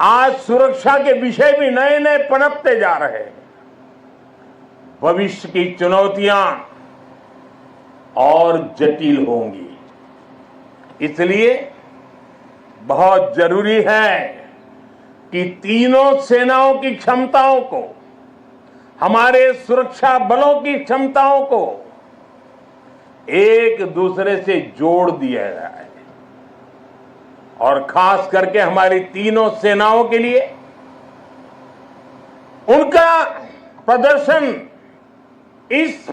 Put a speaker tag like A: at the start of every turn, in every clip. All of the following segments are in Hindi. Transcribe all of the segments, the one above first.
A: आज सुरक्षा के विषय भी नए नए पनपते जा रहे हैं। भविष्य की चुनौतियां और जटिल होंगी। इसलिए बहुत जरूरी है कि तीनों सेनाओं की क्षमताओं को, हमारे सुरक्षा बलों की क्षमताओं को एक दूसरे से जोड़ दिया जाए और खास करके हमारी तीनों सेनाओं के लिए उनका प्रदर्शन इस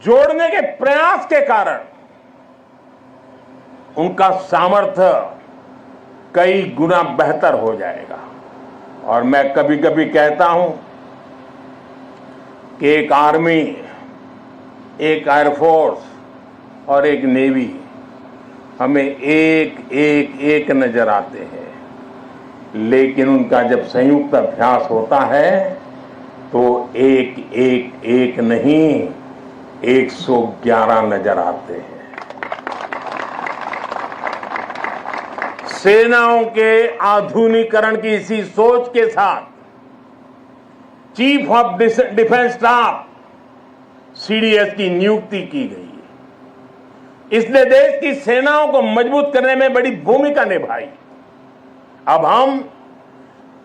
A: जोड़ने के प्रयास के कारण उनका सामर्थ्य कई गुना बेहतर हो जाएगा। और मैं कभी कभी कहता हूं कि एक आर्मी, एक एयरफोर्स और एक नेवी हमें एक नजर आते हैं, लेकिन उनका जब संयुक्त अभ्यास होता है तो एक नहीं 111 नजर आते हैं। सेनाओं के आधुनिकीकरण की इसी सोच के साथ chief of defence staff CDS की नियुक्ति की गई। इसने देश की सेनाओं को मजबूत करने में बड़ी भूमिका निभाई। अब हम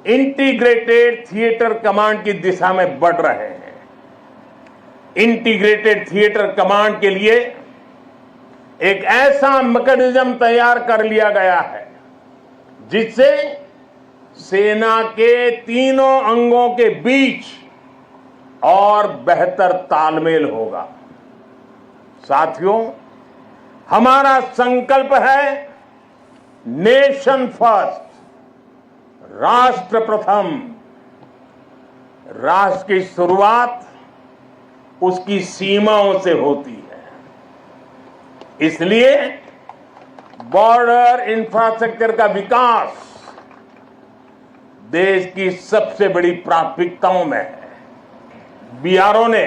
A: इंटीग्रेटेड थिएटर कमांड की दिशा में बढ़ रहे हैं। इंटीग्रेटेड थिएटर कमांड के लिए एक ऐसा मैकेनिज्म तैयार कर लिया गया है जिससे सेना के तीनों अंगों के बीच और बेहतर तालमेल होगा। साथियों, हमारा संकल्प है नेशन फर्स्ट, राष्ट्र प्रथम। राष्ट्र की शुरुआत उसकी सीमाओं से होती है। इसलिए बॉर्डर इंफ्रास्ट्रक्चर का विकास देश की सबसे बड़ी प्राथमिकताओं में है। बीआरओ ने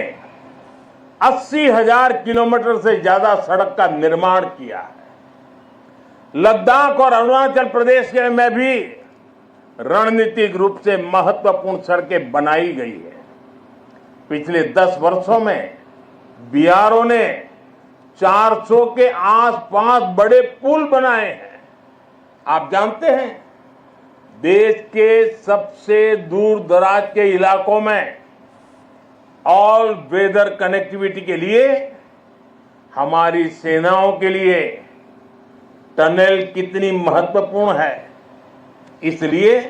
A: 80,000 किलोमीटर से ज्यादा सड़क का निर्माण किया है। लद्दाख और अरुणाचल प्रदेश में भी रणनीतिक रूप से महत्वपूर्ण सड़कें बनाई गई है। पिछले 10 वर्षों में बीआरओ ने 400 के आसपास बड़े पुल बनाए हैं। आप जानते हैं, देश के सबसे दूर दराज के इलाकों में ऑल वेदर कनेक्टिविटी के लिए हमारी सेनाओं के लिए टनल कितनी महत्वपूर्ण है। इसलिए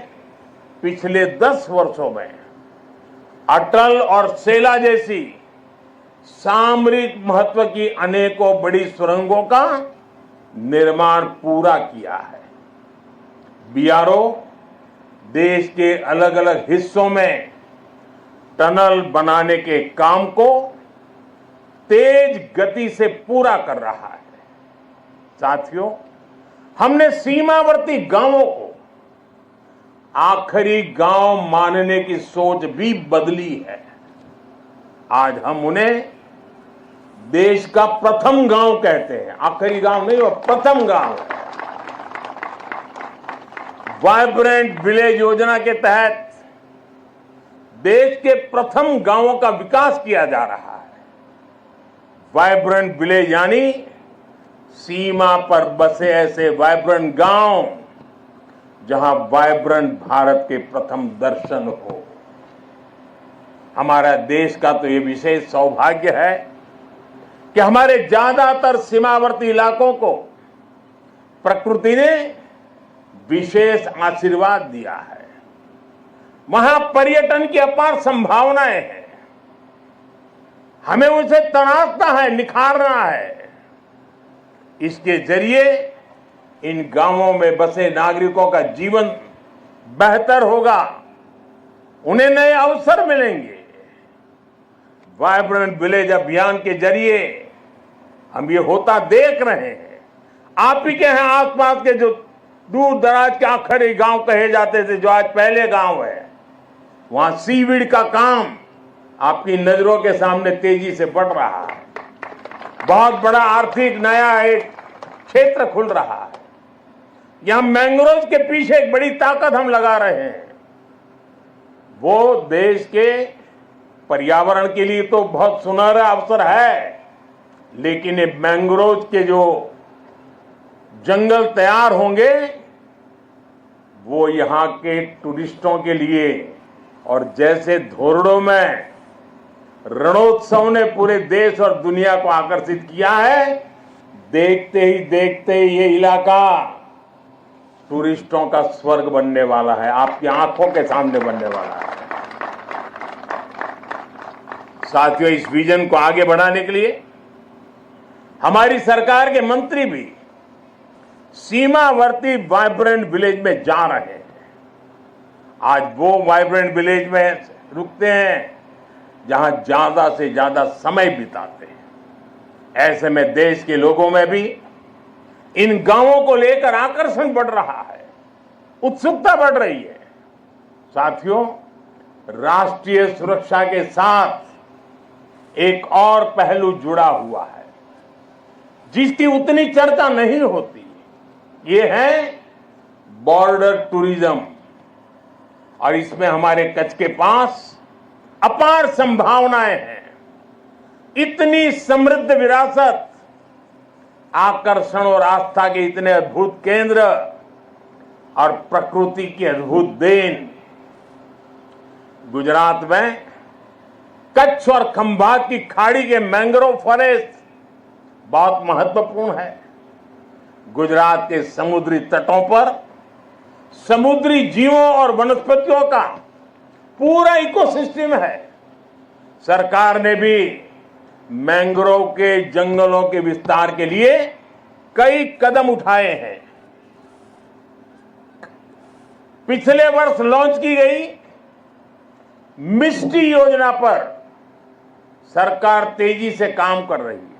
A: पिछले 10 वर्षों में अटल और सेला जैसी सामरिक महत्व की अनेकों बड़ी सुरंगों का निर्माण पूरा किया है। बीआरओ देश के अलग अलग हिस्सों में टनल बनाने के काम को तेज गति से पूरा कर रहा है। साथियों, हमने सीमावर्ती गांवों को आखिरी गांव मानने की सोच भी बदली है। आज हम उन्हें देश का प्रथम गांव कहते हैं। आखिरी गांव नहीं, वो प्रथम गांव है। वाइब्रेंट विलेज योजना के तहत देश के प्रथम गांवों का विकास किया जा रहा है। वाइब्रेंट विलेज यानी सीमा पर बसे ऐसे वाइब्रेंट गांव जहां वाइब्रेंट भारत के प्रथम दर्शन हो। हमारा देश का तो ये विशेष सौभाग्य है कि हमारे ज्यादातर सीमावर्ती इलाकों को प्रकृति ने विशेष आशीर्वाद दिया है। वहां पर्यटन की अपार संभावनाएं हैं। हमें उसे तराशना है, निखारना है। इसके जरिए इन गांवों में बसे नागरिकों का जीवन बेहतर होगा, उन्हें नए अवसर मिलेंगे। वाइब्रेंट विलेज अभियान के जरिए हम ये होता देख रहे हैं। आप ही के यहाँ आसपास के जो दूर दराज के आखिरी गांव कहे जाते थे, जो आज पहले गांव है, वहां सीवीड का काम आपकी नजरों के सामने तेजी से बढ़ रहा है। बहुत बड़ा आर्थिक नया एक क्षेत्र खुल रहा है। यहां मैंग्रोव के पीछे एक बड़ी ताकत हम लगा रहे हैं। वो देश के पर्यावरण के लिए तो बहुत सुनहरा अवसर है, लेकिन ये मैंग्रोव के जो जंगल तैयार होंगे वो यहां के टूरिस्टों के लिए, और जैसे धोरडो में रणोत्सव ने पूरे देश और दुनिया को आकर्षित किया है, देखते ही देखते ये इलाका टूरिस्टों का स्वर्ग बनने वाला है, आपकी आंखों के सामने बनने वाला है। साथियों, इस विजन को आगे बढ़ाने के लिए हमारी सरकार के मंत्री भी सीमावर्ती वाइब्रेंट विलेज में जा रहे हैं। आज वो वाइब्रेंट विलेज में रुकते हैं जहां ज्यादा से ज्यादा समय बिताते हैं। ऐसे में देश के लोगों में भी इन गांवों को लेकर आकर्षण बढ़ रहा है, उत्सुकता बढ़ रही है। साथियों, राष्ट्रीय सुरक्षा के साथ एक और पहलू जुड़ा हुआ है जिसकी उतनी चर्चा नहीं होती। ये है बॉर्डर टूरिज्म, और इसमें हमारे कच्छ के पास अपार संभावनाएं हैं। इतनी समृद्ध विरासत, आकर्षण और आस्था के इतने अद्भुत केंद्र और प्रकृति की अद्भुत देन। गुजरात में कच्छ और खंभात की खाड़ी के मैंग्रोव फॉरेस्ट बहुत महत्वपूर्ण है। गुजरात के समुद्री तटों पर समुद्री जीवों और वनस्पतियों का पूरा इकोसिस्टम है। सरकार ने भी मैंग्रोव के जंगलों के विस्तार के लिए कई कदम उठाए हैं। पिछले वर्ष लॉन्च की गई मिस्टी योजना पर सरकार तेजी से काम कर रही है।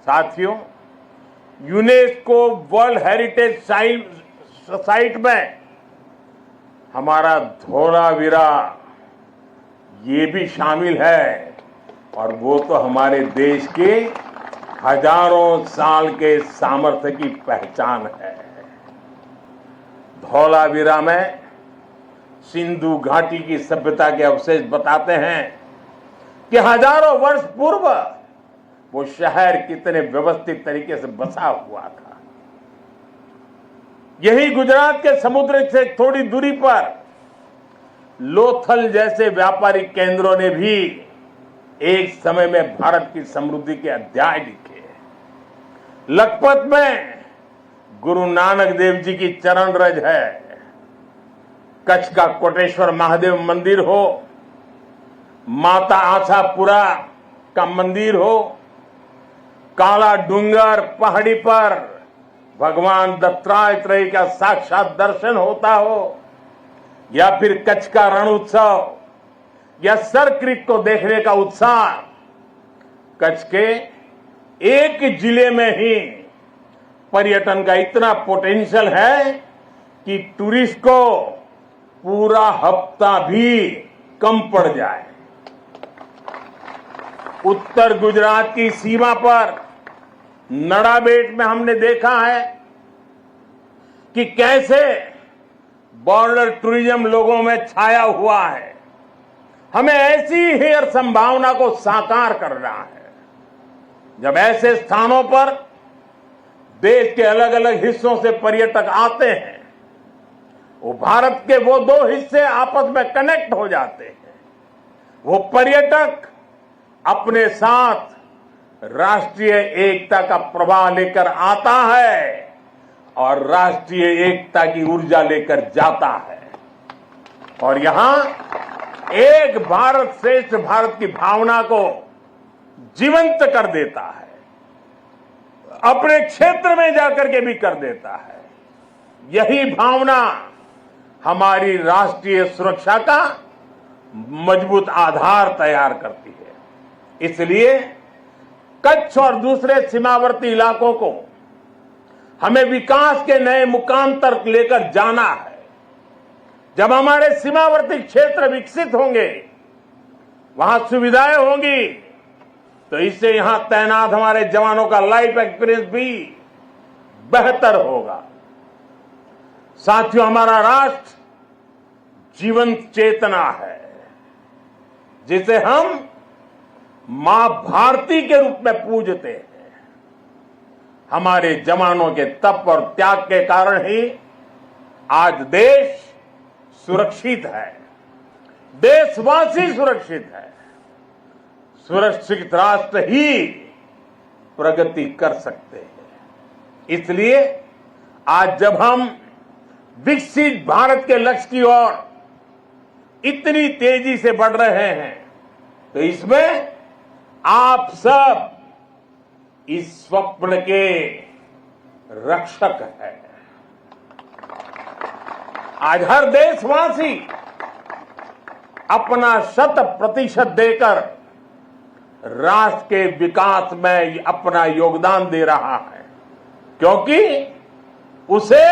A: साथियों, यूनेस्को वर्ल्ड हेरिटेज साइट में हमारा धोलावीरा ये भी शामिल है, और वो तो हमारे देश के हजारों साल के सामर्थ्य की पहचान है। धौलावीरा में सिंधु घाटी की सभ्यता के अवशेष बताते हैं कि हजारों वर्ष पूर्व वो शहर कितने व्यवस्थित तरीके से बसा हुआ था। यही गुजरात के समुद्र से थोड़ी दूरी पर लोथल जैसे व्यापारिक केंद्रों ने भी एक समय में भारत की समृद्धि के अध्याय लिखे। लखपत में गुरु नानक देव जी की चरण रज है। कच्छ का कोटेश्वर महादेव मंदिर हो, माता आशापुरा का मंदिर हो, काला डूंगर पहाड़ी पर भगवान दत्तात्रेय का साक्षात दर्शन होता हो, या फिर कच्छ का रण उत्सव या सर क्रीक को देखने का उत्साह। कच्छ के एक जिले में ही पर्यटन का इतना पोटेंशियल है कि टूरिस्ट को पूरा हफ्ता भी कम पड़ जाए। उत्तर गुजरात की सीमा पर नड़ाबेट में हमने देखा है कि कैसे बॉर्डर टूरिज्म लोगों में छाया हुआ है। हमें ऐसी ही हर संभावना को साकार करना है। जब ऐसे स्थानों पर देश के अलग अलग हिस्सों से पर्यटक आते हैं, वो भारत के वो दो हिस्से आपस में कनेक्ट हो जाते हैं। वो पर्यटक अपने साथ राष्ट्रीय एकता का प्रवाह लेकर आता है और राष्ट्रीय एकता की ऊर्जा लेकर जाता है, और यहां एक भारत श्रेष्ठ भारत की भावना को जीवंत कर देता है, अपने क्षेत्र में जाकर के भी कर देता है। यही भावना हमारी राष्ट्रीय सुरक्षा का मजबूत आधार तैयार करती है। इसलिए कच्छ और दूसरे सीमावर्ती इलाकों को हमें विकास के नए मुकाम तक लेकर जाना है। जब हमारे सीमावर्ती क्षेत्र विकसित होंगे, वहां सुविधाएं होंगी, तो इससे यहां तैनात हमारे जवानों का लाइफ एक्सपीरियंस भी बेहतर होगा। साथियों, हमारा राष्ट्र जीवंत चेतना है जिसे हम मां भारती के रूप में पूजते हैं। हमारे जवानों के तप और त्याग के कारण ही आज देश सुरक्षित है, देशवासी सुरक्षित है। सुरक्षित राष्ट्र ही प्रगति कर सकते हैं। इसलिए आज जब हम विकसित भारत के लक्ष्य की ओर इतनी तेजी से बढ़ रहे हैं, तो इसमें आप सब इस स्वप्न के रक्षक हैं। आज हर देशवासी अपना 100% देकर राष्ट्र के विकास में अपना योगदान दे रहा है, क्योंकि उसे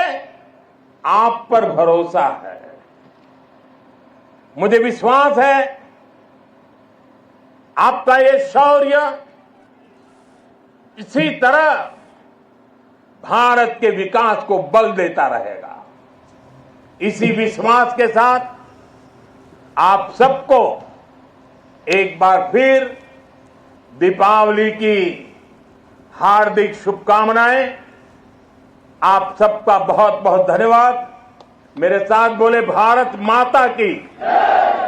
A: आप पर भरोसा है। मुझे विश्वास है आपका ये शौर्य इसी तरह भारत के विकास को बल देता रहेगा। इसी विश्वास के साथ आप सबको एक बार फिर दीपावली की हार्दिक शुभकामनाएं। आप सबका बहुत बहुत धन्यवाद। मेरे साथ बोले भारत माता की,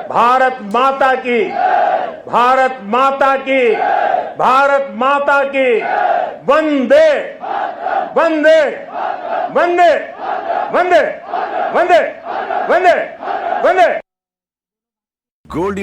A: भारत माता की, भारत माता की, भारत माता की। वंदे वंदे वंदे वंदे वंदे वंदे वंदे।
B: गोल्डी